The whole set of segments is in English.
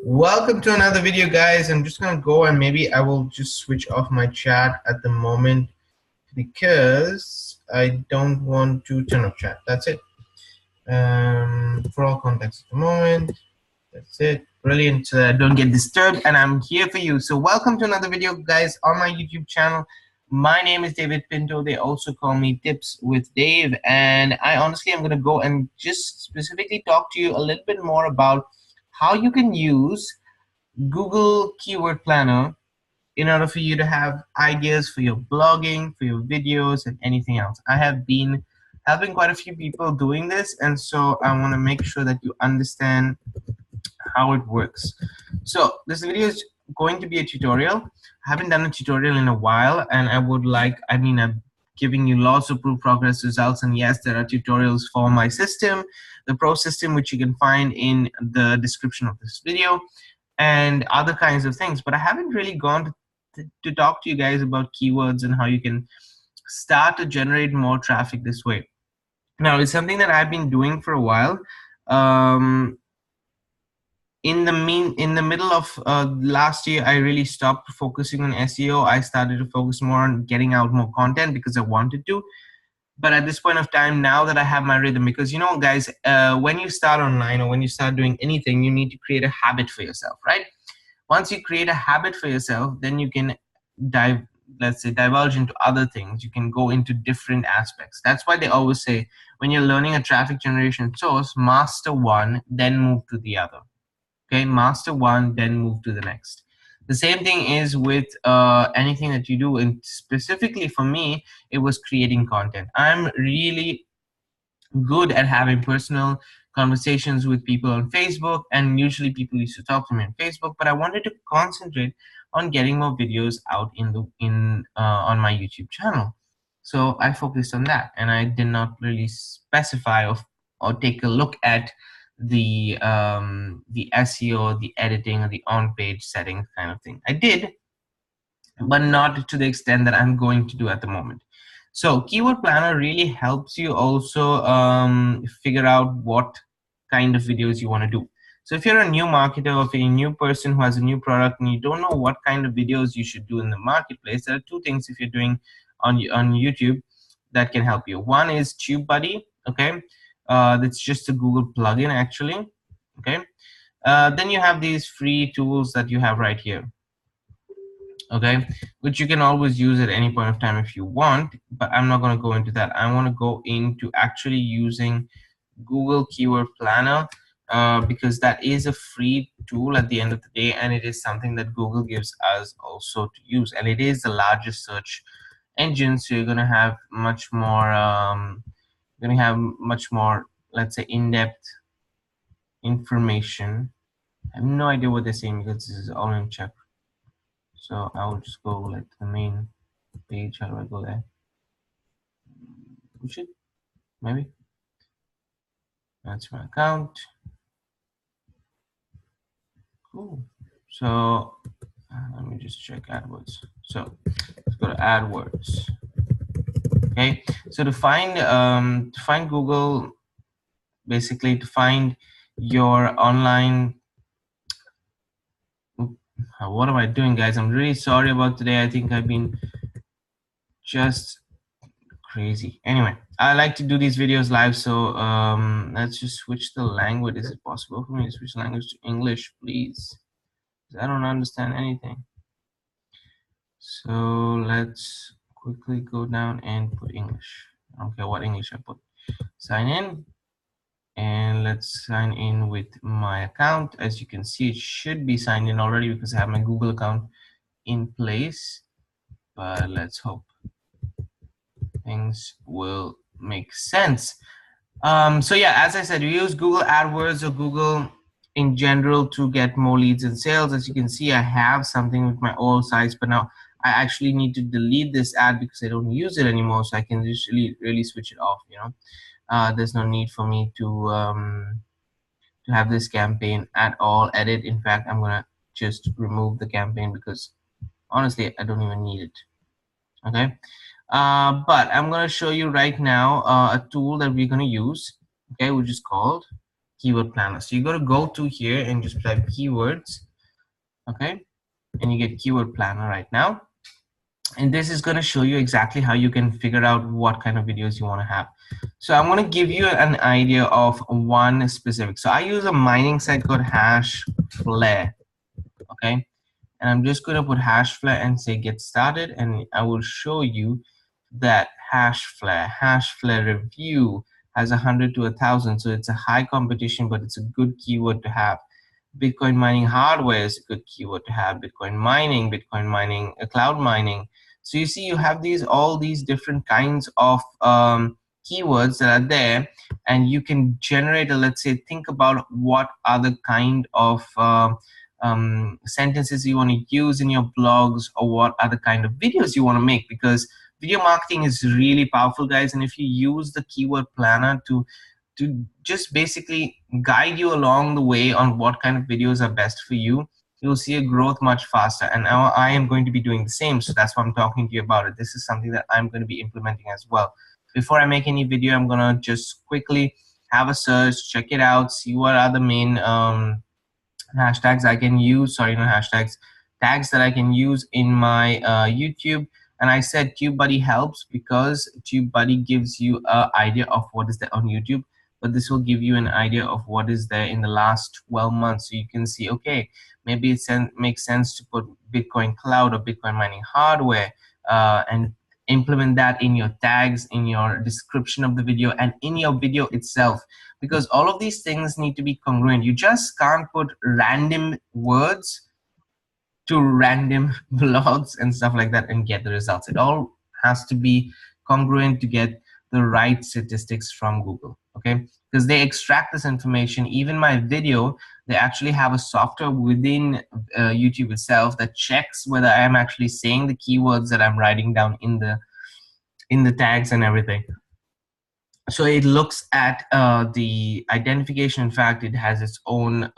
Welcome to another video, guys. I'm just gonna go and maybe I will just switch off my chat at the moment because I don't want to turn off chat. That's it. For all context at the moment. That's it. Brilliant. So that I don't get disturbed, and I'm here for you. So welcome to another video, guys, on my YouTube channel. My name is David Pinto. They also call me Tips with Dave, and I honestly am gonna go and just specifically talk to you a little bit more about how you can use Google Keyword Planner in order for you to have ideas for your blogging, for your videos, and anything else. I have been helping quite a few people doing this, and so I want to make sure that you understand how it works. So this video is going to be a tutorial. I haven't done a tutorial in a while, and I'm giving you lots of proof progress results, and yes, there are tutorials for my system, the pro system, which you can find in the description of this video, and other kinds of things. But I haven't really gone to talk to you guys about keywords and how you can start to generate more traffic this way. Now, it's something that I've been doing for a while. In the middle of last year, I really stopped focusing on SEO. I started to focus more on getting out more content because I wanted to. But at this point of time, now that I have my rhythm, because guys, when you start online or when you start doing anything, you need to create a habit for yourself, right? Once you create a habit for yourself, then you can divulge into other things. You can go into different aspects. That's why they always say, when you're learning a traffic generation source, master one, then move to the other. Okay, master one, then move to the next. The same thing is with anything that you do, and specifically for me, it was creating content. I'm really good at having personal conversations with people on Facebook, and usually people used to talk to me on Facebook, but I wanted to concentrate on getting more videos out on my YouTube channel. So I focused on that, and I did not really specify or take a look at the SEO, the editing, or the on-page settings kind of thing. I did, but not to the extent that I'm going to do at the moment. So Keyword Planner really helps you also figure out what kind of videos you want to do. So if you're a new marketer, or if you're a new person who has a new product and you don't know what kind of videos you should do in the marketplace, there are two things if you're doing on YouTube that can help you. One is TubeBuddy, okay? That's just a Google plugin actually, okay? Then you have these free tools that you have right here, okay, which you can always use at any point of time if you want, but I'm not going to go into that. I want to go into actually using Google Keyword Planner because that is a free tool at the end of the day, and it is something that Google gives us also to use, and it is the largest search engine, so you're going to have much more let's say, in-depth information. I have no idea what they're saying because this is all in Czech. So I will just go like the main page. How do I go there? Push it, maybe. That's my account. Cool. So let me just check AdWords. So let's go to AdWords. Okay. So to find Google, basically to find your online. What am I doing, guys? I'm really sorry about today. I think I've been just crazy. Anyway, I like to do these videos live, so let's just switch the language. Is it possible for me to switch language to English, please? I don't understand anything. So let's quickly go down and put English. I don't care what English I put. Sign in, and let's sign in with my account. As you can see, it should be signed in already because I have my Google account in place, but let's hope things will make sense. So yeah, as I said, we use Google AdWords or Google in general to get more leads and sales. As you can see, I have something with my old sites, but now I actually need to delete this ad because I don't use it anymore, so I can just really switch it off. There's no need for me to have this campaign at all. Edit. In fact, I'm gonna just remove the campaign because honestly, I don't even need it. Okay. But I'm going to show you right now a tool that we're going to use, okay, which is called keyword planner. So you got to go to here and just type keywords, okay, and you get keyword planner right now. And this is going to show you exactly how you can figure out what kind of videos you want to have. So I'm going to give you an idea of one specific. So I use a mining site called Hashflare, okay, and I'm just going to put Hashflare and say get started, and I will show you that Hashflare review has 100 to 1,000, so it's a high competition, but it's a good keyword to have. Bitcoin mining hardware is a good keyword to have. Bitcoin mining, cloud mining. So you see, you have all these different kinds of keywords that are there, and you can generate a, let's say, think about what other kind of sentences you want to use in your blogs, or what other kind of videos you want to make, because video marketing is really powerful, guys. And if you use the keyword planner to just basically guide you along the way on what kind of videos are best for you, you'll see a growth much faster. And now I am going to be doing the same, so that's why I'm talking to you about it. This is something that I'm going to be implementing as well. Before I make any video, I'm going to just quickly have a search, check it out, see what are the main hashtags I can use, sorry, not hashtags, tags that I can use in my YouTube. And I said TubeBuddy helps because TubeBuddy gives you an idea of what is there on YouTube, but this will give you an idea of what is there in the last 12 months. So you can see, okay, maybe it makes sense to put Bitcoin cloud or Bitcoin mining hardware and implement that in your tags, in your description of the video, and in your video itself, because all of these things need to be congruent. You just can't put random words to random blogs and stuff like that and get the results. It all has to be congruent to get the right statistics from Google, okay? Because they extract this information. Even my video, they actually have a software within YouTube itself that checks whether I am actually saying the keywords that I'm writing down in the tags and everything. So it looks at the identification. In fact, it has its own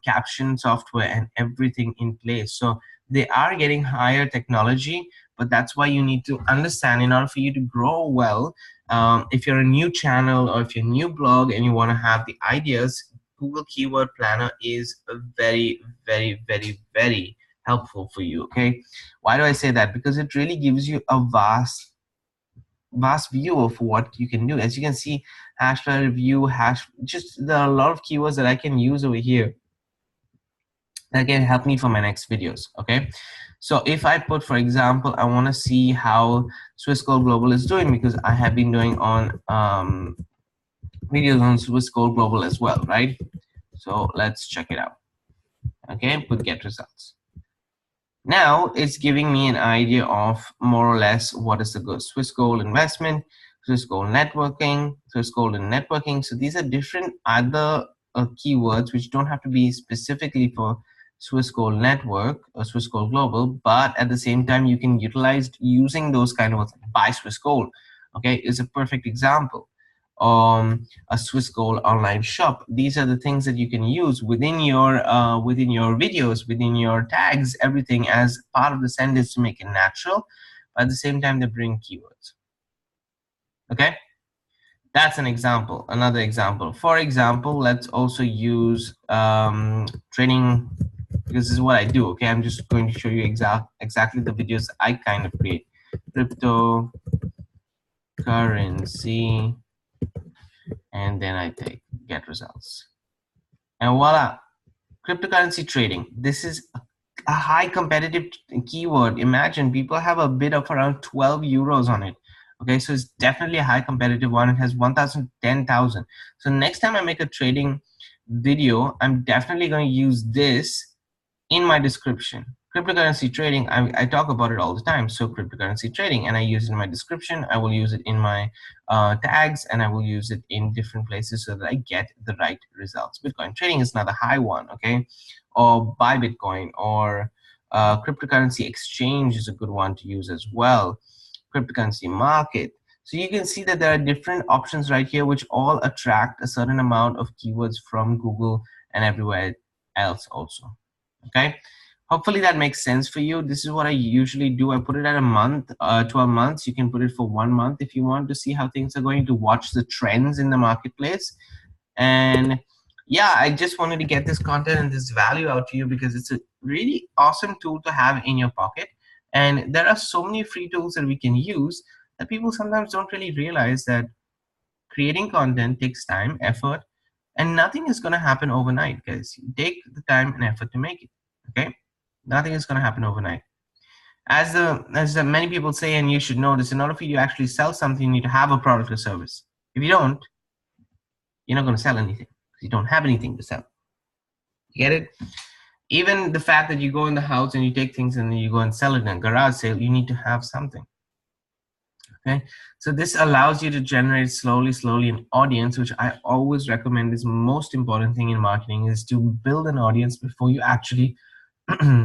caption software and everything in place. So they are getting higher technology, but that's why you need to understand, in order for you to grow well, if you're a new channel or if you're a new blog and you want to have the ideas, Google Keyword Planner is very, very, very, very helpful for you, okay? Why do I say that? Because it really gives you a vast view of what you can do. As you can see, Hashflare review, there are a lot of keywords that I can use over here that can help me for my next videos, okay? So if I put, for example, I want to see how Swiss Gold Global is doing, because I have been doing on videos on Swiss Gold Global as well, right? So let's check it out, okay? Put get results. Now it's giving me an idea of more or less what is the good Swiss Gold investment, Swiss Gold networking, Swiss Gold and networking. So these are different other keywords which don't have to be specifically for Swiss Gold network or Swiss Gold Global, but at the same time you can utilize using those kind of words. Buy Swiss Gold, okay, is a perfect example. A Swiss Gold online shop. These are the things that you can use within your videos, within your tags, everything as part of the sentence to make it natural. But at the same time, they bring keywords. Okay, that's an example. Another example. For example, let's also use training, because this is what I do. Okay, I'm just going to show you exactly the videos I kind of create. Cryptocurrency. And then I take get results, and voila, cryptocurrency trading. This is a high competitive keyword. Imagine people have a bid of around 12 euros on it, okay? So it's definitely a high competitive one. It has 1,000, 10,000. So next time I make a trading video, I'm definitely going to use this in my description. Cryptocurrency trading, I talk about it all the time. So cryptocurrency trading, and I use it in my description. I will use it in my tags, and I will use it in different places so that I get the right results. Bitcoin trading is another high one, okay? Or buy Bitcoin, or cryptocurrency exchange is a good one to use as well. Cryptocurrency market. So you can see that there are different options right here which all attract a certain amount of keywords from Google and everywhere else also, okay? Hopefully that makes sense for you. This is what I usually do. I put it at a month, 12 months. You can put it for 1 month if you want to see how things are going, to watch the trends in the marketplace. And yeah, I just wanted to get this content and this value out to you because it's a really awesome tool to have in your pocket. And there are so many free tools that we can use that people sometimes don't really realize that creating content takes time, effort, and nothing is going to happen overnight, guys. You take the time and effort to make it. Okay, nothing is going to happen overnight. As the many people say, and you should know this, in order for you to actually sell something, you need to have a product or service. If you don't, you're not going to sell anything because you don't have anything to sell. You get it? Even the fact that you go in the house and you take things and you go and sell it in a garage sale, you need to have something. Okay, so this allows you to generate slowly an audience, which I always recommend is most important thing in marketing, is to build an audience before you actually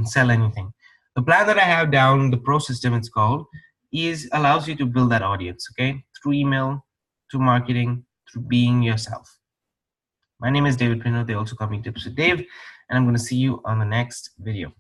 sell anything. The plan that I have down, the pro system it's called, is allows you to build that audience, okay, through email, through marketing, through being yourself. My name is David Pino. They also call me Tips with Dave, and I'm going to see you on the next video.